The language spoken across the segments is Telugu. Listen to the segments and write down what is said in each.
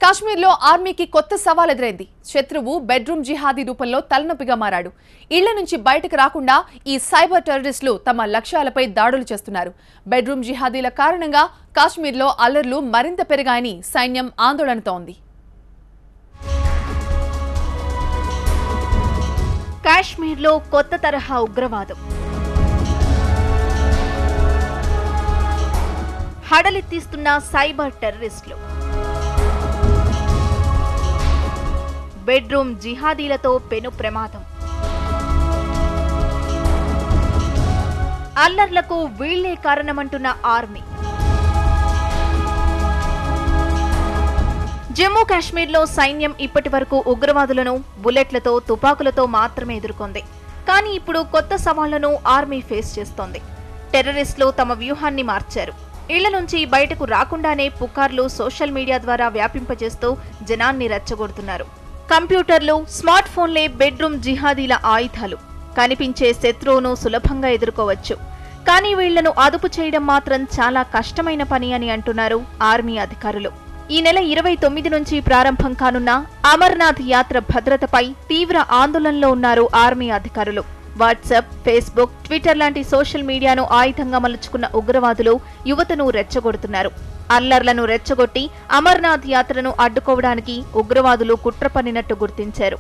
కాశ్మీర్లో ఆర్మీకి కొత్త సవాల్ ఎదురైంది. శత్రువు బెడ్రూమ్ జిహాదీ రూపంలో తలనొప్పిగా మారాడు. ఇళ్ల నుంచి బయటకు రాకుండా ఈ సైబర్ టెర్రరిస్టులు తమ లక్ష్యాలపై దాడులు చేస్తున్నారు. బెడ్రూమ్ జిహాదీల కారణంగా కాశ్మీర్లో అల్లర్లు మరింత పెరిగాయని సైన్యం ఆందోళనతో ఉంది. కాశ్మీర్లో కొత్త తరహా ఉగ్రవాదం హడలెత్తిస్తున్న సైబర్ టెర్రరిస్టులు, బెడ్రూమ్ జిహాదీలతో పెను ప్రమాదం. అల్లర్లకు వీళ్లే కారణమంటున్న ఆర్మీ. జమ్మూ కాశ్మీర్లో సైన్యం ఇప్పటి వరకు ఉగ్రవాదులను బుల్లెట్లతో, తుపాకులతో మాత్రమే ఎదుర్కొంది. కానీ ఇప్పుడు కొత్త సవాళ్లను ఆర్మీ ఫేస్ చేస్తోంది. టెర్రరిస్టులు తమ వ్యూహాన్ని మార్చారు. ఇళ్ల నుంచి బయటకు రాకుండానే పుకార్లు సోషల్ మీడియా ద్వారా వ్యాపింపజేస్తూ జనాన్ని రెచ్చగొడుతున్నారు. కంప్యూటర్లు, స్మార్ట్ ఫోన్లే బెడ్రూమ్ జిహాదీల ఆయుధాలు. కనిపించే శత్రువును సులభంగా ఎదుర్కోవచ్చు, కానీ వీళ్లను అదుపు చేయడం మాత్రం చాలా కష్టమైన పని అని అంటున్నారు ఆర్మీ అధికారులు. ఈ నెల 29 నుంచి ప్రారంభం కానున్న అమర్నాథ్ యాత్ర భద్రతపై తీవ్ర ఆందోళనలో ఉన్నారు ఆర్మీ అధికారులు. వాట్సాప్, ఫేస్బుక్, ట్విట్టర్ లాంటి సోషల్ మీడియాను ఆయుధంగా మలుచుకున్న ఉగ్రవాదులు యువతను రెచ్చగొడుతున్నారు. అల్లర్లను రెచ్చగొట్టి అమర్నాథ్ యాత్రను అడ్డుకోవడానికి ఉగ్రవాదులు కుట్ర పన్నినట్టు గుర్తించారు.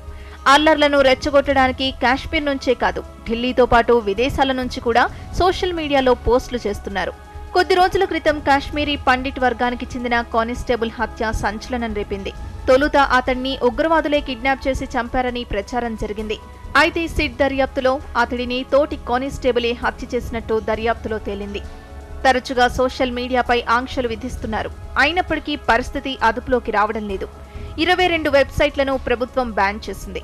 అల్లర్లను రెచ్చగొట్టడానికి కాశ్మీర్ నుంచే కాదు, ఢిల్లీతో పాటు విదేశాల నుంచి కూడా సోషల్ మీడియాలో పోస్టులు చేస్తున్నారు. కొద్ది రోజుల క్రితం కాశ్మీరీ పండిట్ వర్గానికి చెందిన కానిస్టేబుల్ హత్య సంచలనం రేపింది. తొలుత అతడిని ఉగ్రవాదులే కిడ్నాప్ చేసి చంపారని ప్రచారం జరిగింది. అయితే సిట్ దర్యాప్తులో అతడిని తోటి కానిస్టేబులే హత్య చేసినట్టు దర్యాప్తులో తేలింది. తరచుగా సోషల్ మీడియాపై ఆంక్షలు విధిస్తున్నారు. అయినప్పటికీ పరిస్థితి అదుపులోకి రావడం లేదు. 22 వెబ్సైట్లను ప్రభుత్వం బ్యాన్ చేసింది.